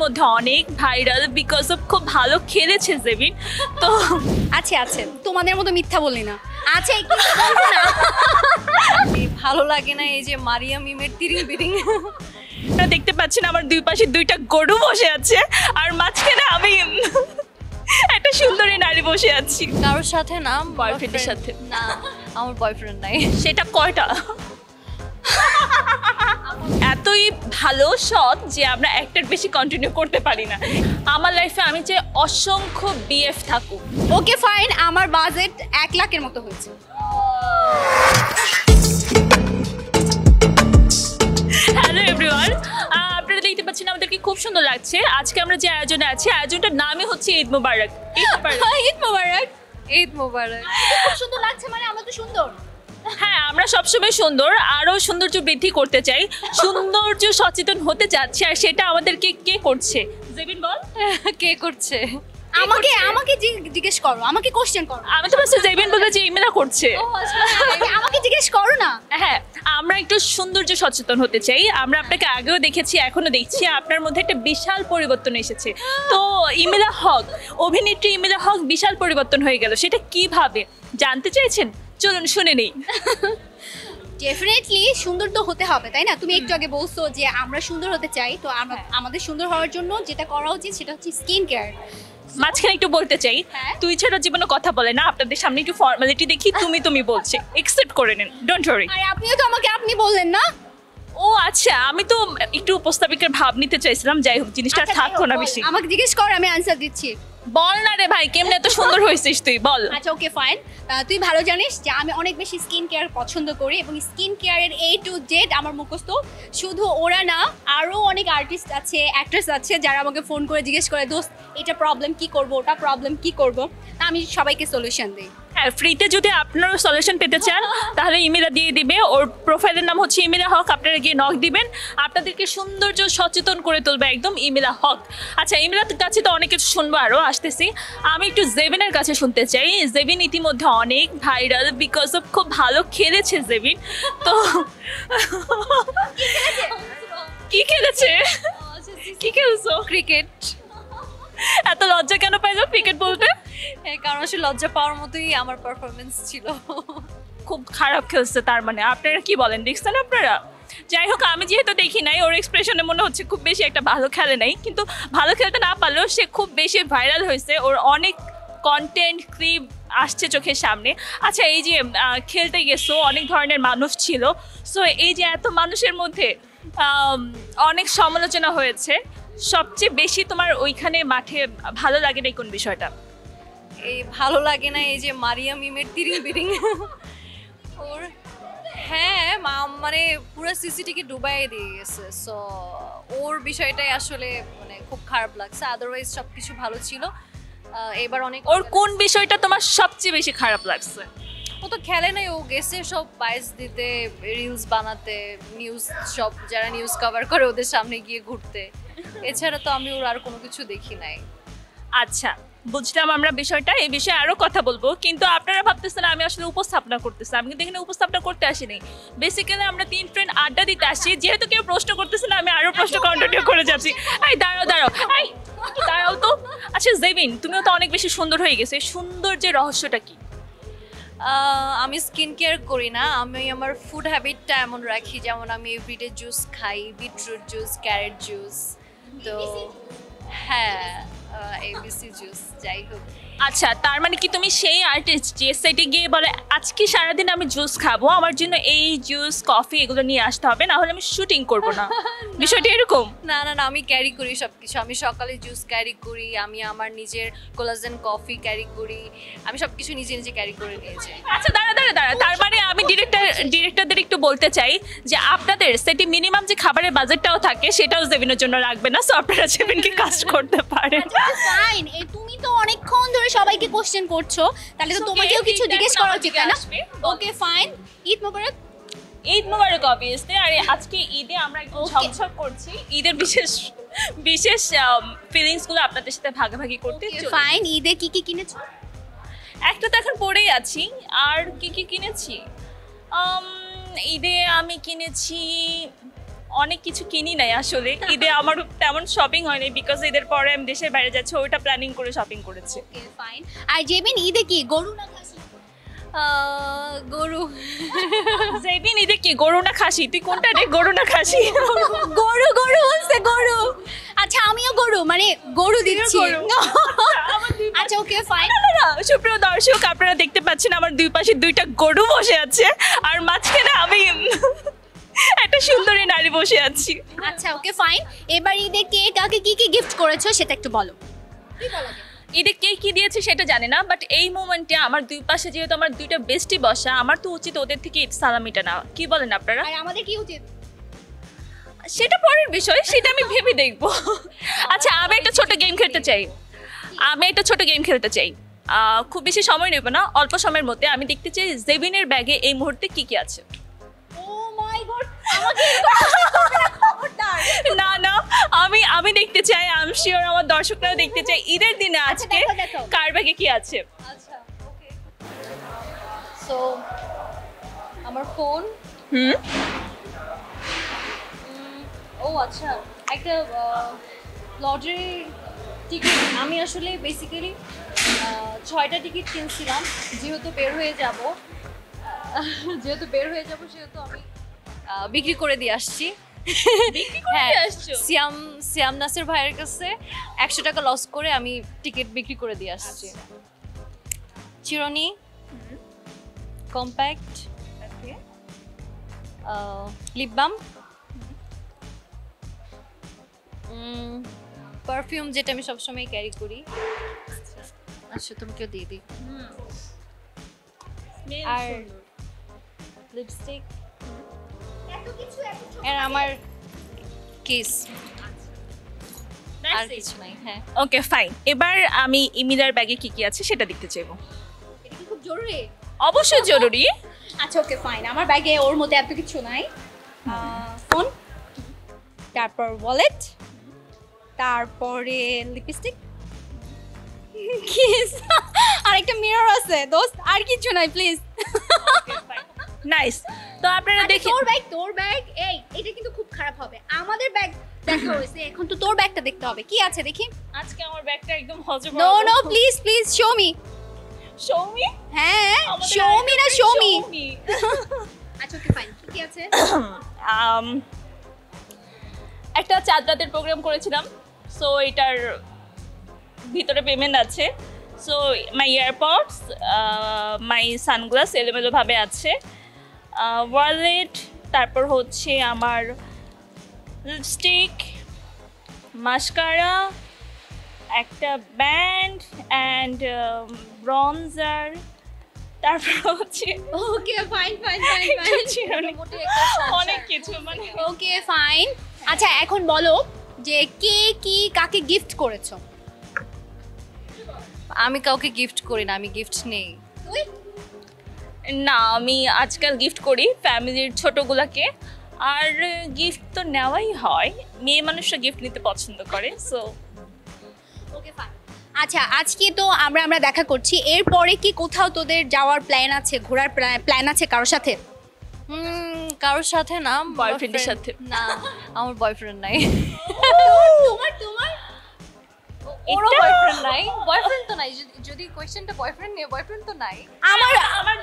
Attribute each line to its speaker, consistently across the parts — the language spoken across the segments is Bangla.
Speaker 1: ইতিমধ্যে অনেক ভাইরাল বিকজ অফ খুব ভালো খেলেছে জেবিন। তো
Speaker 2: আছে তোমাদের মতো মিথ্যা বলি না, আছে একটু না ভালো লাগে না এই যে মারিয়া মিমের তিরিং বিরিং।
Speaker 1: দেখতে পাচ্ছেন আমার দুই পাশে দুইটা গরু বসে আছে আর মাঝখানে আমি একটা সুন্দরী নারী বসে আছি।
Speaker 2: কারোর সাথে না,
Speaker 1: বয়ফ্রেন্ডের সাথে।
Speaker 2: না, আমার বয়ফ্রেন্ড নাই।
Speaker 1: সেটা কয়টা? এতই ভালো সৎ যে আমরা একটার বেশি কন্টিনিউ করতে পারি না। আমার লাইফে আমি যে অসংখ্য বিএফ থাকুক।
Speaker 2: ওকে ফাইন, আমার বাজেট 1 লাখের মতো হয়েছে।
Speaker 1: হ্যালো এভরিওয়ান, আপনারা দেখতে পাচ্ছেন আমাদেরকে খুব সুন্দর লাগছে। আজকে আমরা যে আয়োজনে আছি, আয়োজনটার নামই হচ্ছে ঈদ মোবারক।
Speaker 2: ঈদ মোবারক, ঈদ মোবারক। খুব সুন্দর লাগছে মানে আমরা তো সুন্দর।
Speaker 1: হ্যাঁ, আমরা সবসময় সুন্দর, আরো সৌন্দর্য বৃদ্ধি করতে চাই, সৌন্দর্য সচেতন হতে যাচ্ছে। আর সেটা আমাদেরকে কে করছে? জেবিন বল।
Speaker 2: কে করছে? আমাকে জিজ্ঞেস করো, আমাকে কোশ্চেন করো।
Speaker 1: আমি তো বলছি জেবিন বলে যে ইমেলা করছে।
Speaker 2: আমাকে জিজ্ঞেস করো না।
Speaker 1: হ্যাঁ, আমরা একটু সৌন্দর্য সচেতন হতে চাই। আমরা আপনাকে আগেও দেখেছি, এখনো দেখছি আপনার মধ্যে একটা বিশাল পরিবর্তন এসেছে। তো ইমেলা হক, অভিনেত্রী ইমেলা হক বিশাল পরিবর্তন হয়ে গেল, সেটা কিভাবে জানতে চাইছেন? চলুন শুনে নেই।
Speaker 2: ডেফিনেটলি সুন্দর তো হতে হবে, তাই না? তুমি একটু আগে বলছো যে আমরা সুন্দর হতে চাই, তো আমাদের সুন্দর হওয়ার জন্য যেটা করা উচিত সেটা হচ্ছে স্কিন কেয়ার।
Speaker 1: মাঝখানে একটু বলতে চাই, তুই ছাড়া জীবনে কথা বলে না, আপনাদের সামনে একটু ফর্মালিটি দেখি, তুমি বলছে একসেপ্ট করে নেন, ডোন্ট ওয়ারি।
Speaker 2: আর আপনিও তো আমাকে আপনি বললেন না।
Speaker 1: ও আচ্ছা, আমি তো একটু উপস্থাপিকার ভাব নিতে চাইছিলাম। যাই হোক, জিনিসটা থাকো না বেশি।
Speaker 2: আমাকে জিজ্ঞেস কর, আমি আনসার দিচ্ছি।
Speaker 1: বল না রে ভাই, কেমনে এত সুন্দর হয়েছিস তুই, বল।
Speaker 2: আচ্ছা ওকে ফাইন, তুই ভালো জানিস যে আমি অনেক বেশি স্কিন কেয়ার পছন্দ করি এবং স্কিন কেয়ারের A to Z আমার মুখস্থ। শুধু ওরা না, আরও অনেক আর্টিস্ট আছে, অ্যাক্ট্রেস আছে যারা আমাকে ফোন করে জিজ্ঞেস করে, দোস্ত এটা প্রবলেম কি করব, ওটা প্রবলেম কি করব, তা আমি সবাইকে সলিউশন দিই।
Speaker 1: হ্যাঁ, ফ্রিতে যদি আপনারা সলিউশন পেতে চান তাহলে ইমেলা দিয়ে দিবে। ওর প্রোফাইলের নাম হচ্ছে ইমেলা হক, আপনারা গিয়ে নক দিবেন, আপনাদেরকে সৌন্দর্য সচেতন করে তুলবে একদম ইমেলা হক। আচ্ছা, ইমেলার কাছে তো অনেক কিছু শুনবো, আরও আসতেছি। আমি একটু জেবিনের কাছে শুনতে চাই। জেবিন ইতিমধ্যে অনেক ভাইরাল বিকজ অফ খুব ভালো খেলেছে জেবিন। তো কি খেলেছে? কি খেলছো?
Speaker 2: ক্রিকেট।
Speaker 1: এত লজ্জা কেন পাইলো ক্রিকেট বলতে?
Speaker 2: কারণ আসলে লজ্জা পাওয়ার মতোই আমার পারফরমেন্স ছিল।
Speaker 1: খুব খারাপ খেলছে তার মানে, আপনারা কি বলেন, দেখছেন আপনারা? যাই হোক, আমি যেহেতু দেখি নাই, ওর এক্সপ্রেশনে মনে হচ্ছে খুব বেশি একটা ভালো খেলে নাই, কিন্তু ভালো খেলতে না পারলেও সে খুব বেশি ভাইরাল হয়েছে। ওর অনেক কন্টেন্ট ক্লিপ আসছে চোখের সামনে। আচ্ছা, এই যে খেলতে গেছো, অনেক ধরনের মানুষ ছিল, সো এই যে এত মানুষের মধ্যে অনেক সমালোচনা হয়েছে, সবচেয়ে বেশি তোমার ওইখানে মাঠে ভালো লাগে না কোন বিষয়টা?
Speaker 2: এই ভালো লাগে না এই যে মারিয়া মিমের তিরিং বিরিং ওর। হ্যাঁ, মানে পুরো সিসিটিকে ডুবাই দিয়ে গেছে, সো ওর বিষয়টাই আসলে মানে খুব খারাপ লাগছে। আদারওয়াইজ সব কিছু ভালো ছিল। এবার অনেক।
Speaker 1: ওর কোন বিষয়টা তোমার সবচেয়ে বেশি খারাপ লাগছে?
Speaker 2: ও তো খেলে নাই, ও গেছে সব বাইস দিতে, রিলস বানাতে, নিউজ সব যারা নিউজ কভার করে ওদের সামনে গিয়ে ঘুরতে। এছাড়া তো আমি ওর আর কোনো কিছু দেখি নাই।
Speaker 1: আচ্ছা, বুঝলাম আমরা বিষয়টা, এই বিষয়ে আরো কথা বলবো, কিন্তু আপনারা ভাবতেছেন আমি আসলে উপস্থাপনা করতেছি। আমি কিন্তু এখানে উপস্থাপনা করতে আসিনি, বেসিক্যালি আমরা 3 ফ্রেন্ড আড্ডা দিতে আসি। যেহেতু কেউ প্রশ্ন করতেছে না, আমি আরো প্রশ্ন কন্টিনিউ করে যাচ্ছি। এই দাঁড়াও, এই দাঁড়াও তো। আচ্ছা জেবিন, তুমিও তো অনেক বেশি সুন্দর হয়ে গেছে, সৌন্দর্যের রহস্যটা কি?
Speaker 2: আমি স্কিন কেয়ার করি না, আমি আমার ফুড হ্যাবিটটা এমন রাখি, যেমন আমি এভরিডে জুস খাই, বিটরুট জুস, ক্যারেট জুস, তো হ্যাঁ এবিসি জুস, যাই হোক।
Speaker 1: আচ্ছা, তার মানে কি তুমি সেই আর্টিস্ট যে সাইটে গিয়ে বলে আজকে সারাদিন আমি জুস খাবো, আমার জন্য এই জুস কফি এগুলো নিয়ে আসতে হবে, না হলে আমি শুটিং করবো না? বিষয়টা এরকম?
Speaker 2: না, আমি ক্যারি করি সব কিছু। আমি সকালে জুস ক্যারি করি, আমি আমার নিজের কোলাজেন কফি ক্যারি করি, আমি সব কিছু নিজে ক্যারি করে নিয়েছি।
Speaker 1: আচ্ছা দাঁড়া, তার মানে আমি ডিরেক্টরদের একটু বলতে চাই যে আপনাদের সেটি মিনিমাম যে খাবারের বাজেটটাও থাকে সেটাও জেবিনের জন্য রাখবে না, সো আপনারা জেবিনকে কাজ করতে পারেন।
Speaker 2: ফাইন, তুমি তো অনেকক্ষণ ধরে সবাইকে কোশ্চেন করছো, তাহলে তো তোমাকেও কিছু জিজ্ঞেস করা উচিত, তাই না? ওকে ফাইন, ঈদ মোবারক।
Speaker 1: ঈদ মোবারক অবভিয়াসলি। আর আজকে ঈদে আমরা একটু ঝকঝক করছি, ঈদের বিশেষ ফিলিংসগুলো আপনাদের সাথে ভাগাভাগি করতে।
Speaker 2: ফাইন, ঈদে কি কিনেছো?
Speaker 1: একটা তো এখন পরেই আছি, আর কি কিনেছি ঈদে আমি কিনেছি অনেক কিছু কিনি নাই আসলে ঈদে আমার তেমন শপিং হয়নি বিকজ ঈদের পরে আমি দেশের বাইরে যাচ্ছি ওইটা প্ল্যানিং করে শপিং করেছি
Speaker 3: ওকে ফাইন আর জেবিন ঈদে কি গরু না খাসি
Speaker 2: গরু
Speaker 1: জেবিন ঈদে কি গরু না খাসি তুই কোনটা রে গরু না খাসি
Speaker 3: গরু গরু বলছে গরু আচ্ছা আমিও গরু মানে গরু দিচ্ছি আচ্ছা ওকে ফাইন
Speaker 1: সুপ্রিয় দর্শক আপনারা দেখতে পাচ্ছেন আমার দুই পাশে দুইটা গরু বসে আছে আর মাঝখানে আমি একটা সুন্দরী নারী বসে আছি
Speaker 3: আচ্ছা ওকে ফাইন এবার ঈদে কে কাকে কি কি গিফট করেছো সেটা একটু বলো কি বলা যায়
Speaker 1: ঈদে কে কি দিয়েছে সেটা জানি না বাট এই মোমেন্টে আমার দুই পাশে যেহেতু আমার দুইটা বেস্টি বসা আমার তো উচিত ওদের থেকে ঈদ সালামিটা না কি বলেন আপনারা
Speaker 3: আর আমাদের কি উচিত
Speaker 1: সেটা পরের বিষয় সেটা আমি ভেবে দেখবো আচ্ছা আমি একটা ছোট গেম খেলতে চাই খুব বেশি সময় নেব না অল্প সময়ের মধ্যে আমি দেখতে চাই জেবিনের ব্যাগে এই মুহূর্তে কি কি আছে
Speaker 3: ও মাই গড আমাকে খবরদার
Speaker 1: না না আমি দেখতে চাই আমি শিওর আমার দর্শকরাও দেখতে চাই ঈদের দিনে আজকে
Speaker 3: দেখো।
Speaker 1: কার ব্যাগে কি আছে
Speaker 2: আচ্ছা ওকে সো আমার ফোন
Speaker 1: হুম
Speaker 2: ও আচ্ছা একটা লটারি টিকিট আমি আসলে বেসিক্যালি 6টা টিকিট কিনছিলাম যেহেতু বের হয়ে যাব সেহেতু আমি বিক্রি করে দিয়ে আসছি
Speaker 1: বিক্রি করে দিয়ে আসছো?
Speaker 2: সিয়াম নাসির ভাইয়ের কাছে 100 টাকা লস করে আমি টিকিট বিক্রি করে দিয়ে আসছি চিরুনি কম্প্যাক্ট লিপ বাম পারফিউম যেটা আমি সবসময় ক্যারি করি আচ্ছা তোমাকেও দিয়ে দিই আর লিপস্টিক
Speaker 3: এত কিছু
Speaker 2: আর আমার কিস আর কিছু নাই হ্যাঁ
Speaker 1: ওকে ফাইন এবার আমি ইমিলার ব্যাগে কি কি আছে সেটা দেখতে চাইবো
Speaker 3: এটা কি খুব জরুরি
Speaker 1: অবশ্যই জরুরি
Speaker 3: আচ্ছা ওকে ফাইন আমার ব্যাগে ওর মধ্যে এত কিছু নাই ফোন তারপর ওয়ালেট তারপরে লিপস্টিক কিস আর একটা মিরর আছে দোস্ত আর কিছু নাই প্লিজ
Speaker 1: নাইস তো আপনারা দেখি
Speaker 3: তোর ব্যাগ এই এটা কিন্তু খুব খারাপ হবে আমাদের ব্যাগ দেখা হয়েছে এখন তো তোর ব্যাগটা দেখতে হবে কি আছে দেখি
Speaker 1: আজকে আমার ব্যাগটা একদম হজম
Speaker 3: no please show me
Speaker 1: Soumi
Speaker 3: হ্যাঁ শো মি না শো মি আচ্ছা ওকে ফাইন কি আছে
Speaker 1: একটা চাঁদ রাতের প্রোগ্রাম করেছিলাম সো এটার ভিতরে পেমেন্ট আছে so my AirPods my sunglass এলোমেলোভাবে আছে ওয়ালেট তারপর হচ্ছে আমার লিপস্টিক মাস্কারা একটা ব্যান্ড অ্যান্ড ব্রঞ্জার তারপর হচ্ছে
Speaker 3: ওকে ফাইন
Speaker 1: চিরুনি। অনেক কিছু মানে
Speaker 3: ওকে ফাইন আচ্ছা এখন বলো যে কে কি কাকে গিফট করেছো
Speaker 2: আমি কাউকে গিফট করি না আমি গিফট নেই
Speaker 3: তুই
Speaker 1: না আমি আজকাল গিফট করি ফ্যামিলির ছোটগুলাকে আর গিফট তো নেওয়াই হয় মেয়ে মানুষরা গিফট নিতে পছন্দ করে সো
Speaker 3: ওকে ফাইন আচ্ছা আজকে তো আমরা দেখা করছি এরপরে কি কোথাও তোদের যাওয়ার প্ল্যান আছে ঘোরার প্ল্যান আছে কারোর সাথে
Speaker 2: কারোর সাথে না
Speaker 1: বয়ফ্রেন্ডের সাথে
Speaker 2: না আমার বয়ফ্রেন্ড নাই
Speaker 3: তোমার
Speaker 2: ওরও বয়ফ্রেন্ড নাই বয়ফ্রেন্ড তো নাই যদি কোয়েশ্চেনটা বয়ফ্রেন্ড নিয়ে বয়ফ্রেন্ড তো নাই
Speaker 1: আমার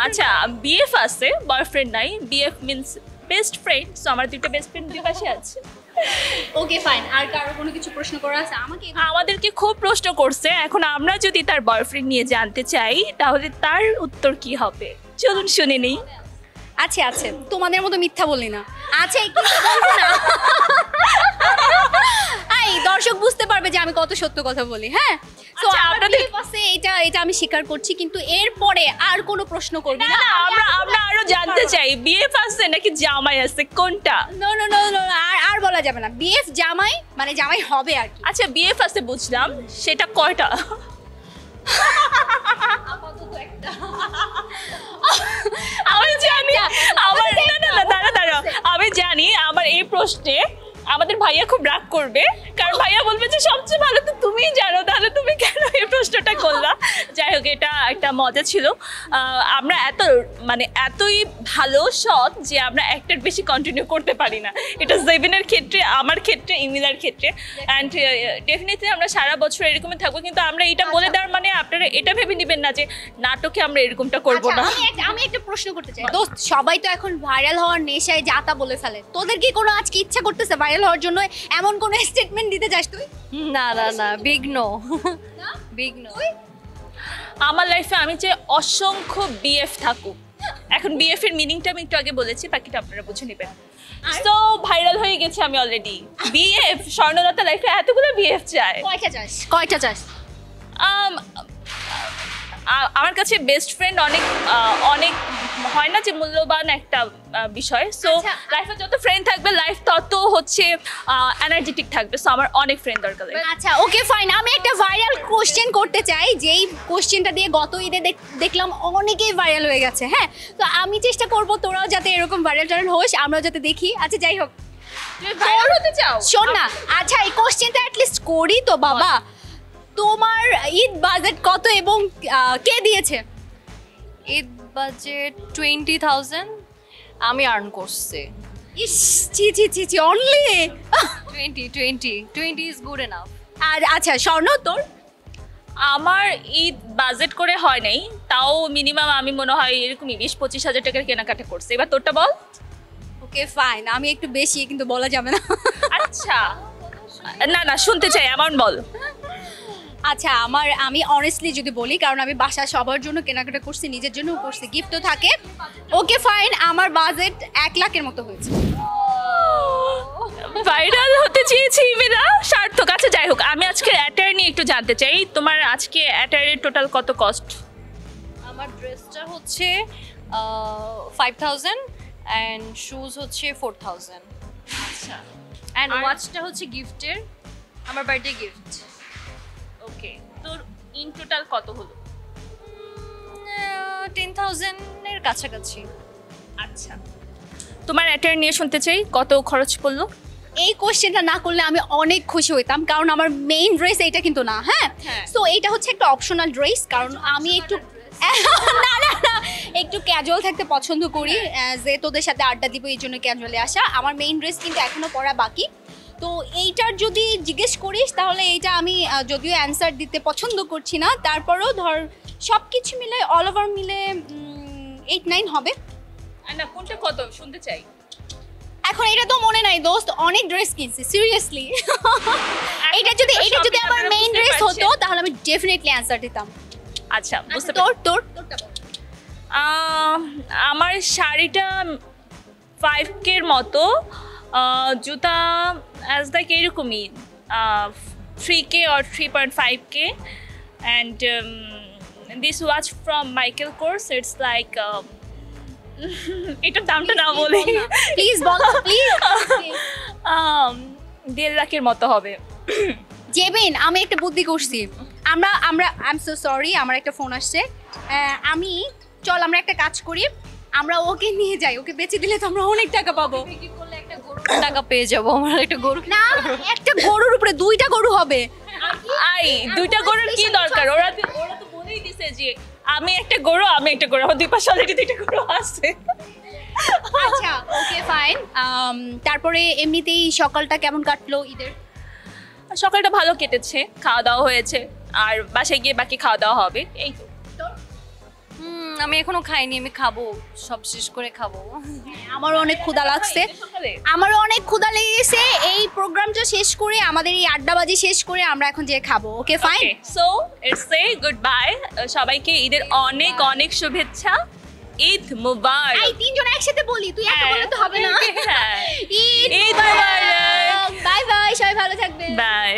Speaker 1: আচ্ছা বিএফ আছে বয়ফ্রেন্ড নাই BF means best friend so আমার দুটো বেস্ট ফ্রেন্ড দুই পাশে আছে
Speaker 3: ওকে ফাইন আর কারো কোনো কিছু প্রশ্ন করা আছে আমাকে
Speaker 1: আমাদেরকে খুব প্রশ্ন করছে এখন আমরা যদি তার বয়ফ্রেন্ড নিয়ে জানতে চাই তাহলে তার উত্তর কি হবে চলুন শুনে নেই
Speaker 3: আছে তোমাদের মতো মিথ্যা বলি না আছে কি বলবো না এই দর্শক বুঝতে পারবে যে আমি কত সত্য কথা বলি হ্যাঁ তো
Speaker 1: আচ্ছা,
Speaker 3: আপনাদের পাশে এটা আমি স্বীকার করছি কিন্তু এরপরে আর কোনো প্রশ্ন করবি
Speaker 1: না
Speaker 3: না
Speaker 1: না আমরা আরো জানতে চাই বিএফ আছে নাকি জামাই আছে কোনটা
Speaker 3: নো আর বলা যাবে না বিএফ জামাই মানে জামাই হবে আর কি
Speaker 1: আচ্ছা বিএফ আছে বুঝলাম সেটা কয়টা
Speaker 3: আপাতত একটা
Speaker 1: আমি জানি আমার না দাঁড়া আমি জানি আমার এই প্রশ্নে আমাদের ভাইয়া খুব রাগ করবে, কারণ ভাইয়া বলবে যে সবচেয়ে ভালো তো তুমিই জানো, তাহলে তুমি কেন এই প্রশ্নটা করলা। যাই হোক, এটা একটা মজা ছিল। আমরা এতই ভালো সৎ যে আমরা একটার বেশি কন্টিনিউ করতে পারি না। এটা জেবিনের ক্ষেত্রে, আমার ক্ষেত্রে, ইমিলার ক্ষেত্রে। অ্যান্ড ডেফিনেটলি আমরা সারা বছর এরকমই থাকবো, কিন্তু আমরা এটা বলে দেওয়ার মানে আপনারা এটা ভেবে নেবেন না যে নাটকে আমরা এরকমটা করবো না।
Speaker 3: আমি একটা প্রশ্ন করতে চাই দোস্ত, সবাই তো এখন ভাইরাল হওয়ার নেশায় যাতা বলে ফেলে, তোদের কি কোনো আজকে ইচ্ছা করতেছে ভাইরাল হওয়ার জন্য এমন কোনো স্টেটমেন্ট দিতে চাস তুই?
Speaker 2: না বিগ নো।
Speaker 1: আমার লাইফে আমি চাই অসংখ্য বিএফ থাকুক। এখন বিএফ এর মিনিংটা আমি একটু আগে বলেছি, বাকিটা আপনারা বুঝে নেবেন। তো ভাইরাল হয়ে গেছে আমি অলরেডি। বিএফ, স্বর্ণলতা লাইফে এতগুলো বিএফ চায়।
Speaker 3: কয়টা চাস?
Speaker 1: আমার কাছে বেস্ট ফ্রেন্ড অনেক হয় না যে মূল্যবান একটা বিষয়। সো লাইফে যত ফ্রেন্ড থাকবে লাইফ তত হচ্ছে এনার্জেটিক থাকবে। সো আমার অনেক ফ্রেন্ড দরকার।
Speaker 3: আচ্ছা ওকে ফাইন, আমি একটা ভাইরাল কোশ্চেন করতে চাই, যেই কোশ্চেনটা দিয়ে গত ঈদে দেখলাম অনেকেই ভাইরাল হয়ে গেছে। হ্যাঁ, তো আমি চেষ্টা করব তোরাও যাতে এরকম ভাইরাল হোস, আমরাও যাতে দেখি। আচ্ছা যাই হোক,
Speaker 1: ভাইরাল হতে চাও?
Speaker 3: শোন না, আচ্ছা এই কোশ্চেনটা অ্যাটলিস্ট করি তো বাবা। তোমার ঈদ বাজেট কত এবং কে দিয়েছে?
Speaker 2: ঈদ বাজেট 20,000 আমি আর্ন করছি।
Speaker 3: ইস, ছি অনলি
Speaker 2: 20 ইজ গুড এনাফ।
Speaker 3: আর আচ্ছা স্বর্ণ, তোর?
Speaker 1: আমার ঈদ বাজেট করে হয় নাই, তাও মিনিমাম আমি মনে হয় এরকমই 20-25 হাজার টাকার কেনাকাটা করছে। এবার তোরটা বল।
Speaker 3: ওকে ফাইন, আমি একটু বেশি, কিন্তু বলা যাবে না।
Speaker 1: আচ্ছা, না শুনতে চাই, অ্যামাউন্ট বল।
Speaker 3: আচ্ছা আমি অনেস্টলি যদি বলি, কারণ আমি বাসা সবার জন্য কেনাকাটা করছি, নিজের জন্য করছি, গিফটও থাকে। ওকে ফাইন, আমার বাজেট 1 লাখের মতো হয়েছে।
Speaker 1: ভাইরাল হতে চেয়েছি মেয়েরা, সার্থক। আচ্ছা যাই হোক, আমি আজকে অ্যাটায়ার নিয়ে একটু জানতে চাই। তোমার আজকে অ্যাটায়ারের টোটাল কত কস্ট?
Speaker 2: আমার ড্রেসটা হচ্ছে 5,000 অ্যান্ড শুজ হচ্ছে 4,000।
Speaker 1: আচ্ছা,
Speaker 2: অ্যান্ড ওয়াচটা হচ্ছে গিফটের, আমার বার্থডে গিফট।
Speaker 1: ওকে, তোর ইন টোটাল কত হলো?
Speaker 2: 10,000 এর কাছাকাছি।
Speaker 1: আচ্ছা, তোমার অ্যাটায়ার নিয়ে শুনতে চাই, কত খরচ পড়লো?
Speaker 3: এই কোশ্চেনটা না করলে আমি অনেক খুশি হইতাম, কারণ আমার মেইন ড্রেস এইটা কিন্তু না। হ্যাঁ, সো এইটা হচ্ছে একটা অপশনাল ড্রেস, কারণ আমি একটু না একটু ক্যাজুয়াল থাকতে পছন্দ করি, যে তোদের সাথে আড্ডা দিব এই জন্য ক্যাজুয়ালি আসা। আমার মেইন ড্রেস কিন্তু এখনো পরা বাকি। তো এইটার যদি জিজ্ঞেস করিস তাহলে এইটা আমি যদিও অ্যান্সার দিতে পছন্দ করছি না, তারপরেও ধর সব কিছু মিলে অল ওভার মিলে 8-9 হবে।
Speaker 1: না, কোনটা কত শুনতে চাই।
Speaker 3: এখন এটা তো মনে নাই দোস্ত, অনেক ড্রেস কিনছি সিরিয়াসলি। এটা যদি আমার মেইন ড্রেস হতো তাহলে আমি ডেফিনেটলি অ্যান্সার দিতাম।
Speaker 1: আচ্ছা, বুঝতে
Speaker 3: তোরটা বল।
Speaker 1: আমার শাড়িটা 5K এর মতো, জুতা অ্যাজ লাইক এরকমই 3K or 3.5K, and this watch from Michael Kors, it's like এটার দামটা না বলি
Speaker 3: প্লিজ বল, প্লিজ।
Speaker 1: 1.5 লাখের মতো হবে।
Speaker 3: জেবিন, আমি একটা বুদ্ধি করছি। আমরা আই এম সো সরি, আমার একটা ফোন আসছে। চল আমরা একটা কাজ করি, আমরা ওকে নিয়ে যাই, ওকে বেচে দিলে তো আমরা অনেক টাকা পাবো।
Speaker 2: বিক্রি করলে একটা গরুর টাকা পেয়ে যাবো। আমার একটা গরু
Speaker 3: না, একটা গরুর উপরে 2টা গরু হবে।
Speaker 1: আই 2টা গরুর কি দরকার? ওরা তো বলেই দিছে যে আমি একটা গরু, আমার দুই পাশে অলরেডি 2টা গরু আছে।
Speaker 3: আচ্ছা ওকে ফাইন। তারপরে এমনিতেই সকালটা কেমন কাটলো ঈদের?
Speaker 1: সকালটা ভালো কেটেছে, খাওয়া দাওয়া হয়েছে, আর বাসায় গিয়ে বাকি খাওয়া দাওয়া হবে, এই তো।
Speaker 2: আমি এখনো খাইনি, আমি খাবো, সব শেষ করে খাবো।
Speaker 3: আমারও অনেক ক্ষুধা লাগছে, আমারও অনেক ক্ষুধা লেগেছে। এই প্রোগ্রামটা শেষ করে, আমাদের এই আড্ডাবাজি শেষ করে আমরা এখন যে খাবো। Okay fine,
Speaker 1: so it's say good bye. সবাইকে ঈদের অনেক অনেক শুভেচ্ছা। ঈদ মুবারক।
Speaker 3: এই তিনজন একসাথে বলি, তুই একা বললে তো হবে না। ঈদ
Speaker 1: মুবারক।
Speaker 3: বাই বাই, সবাই ভালো থাকবে।
Speaker 1: বাই।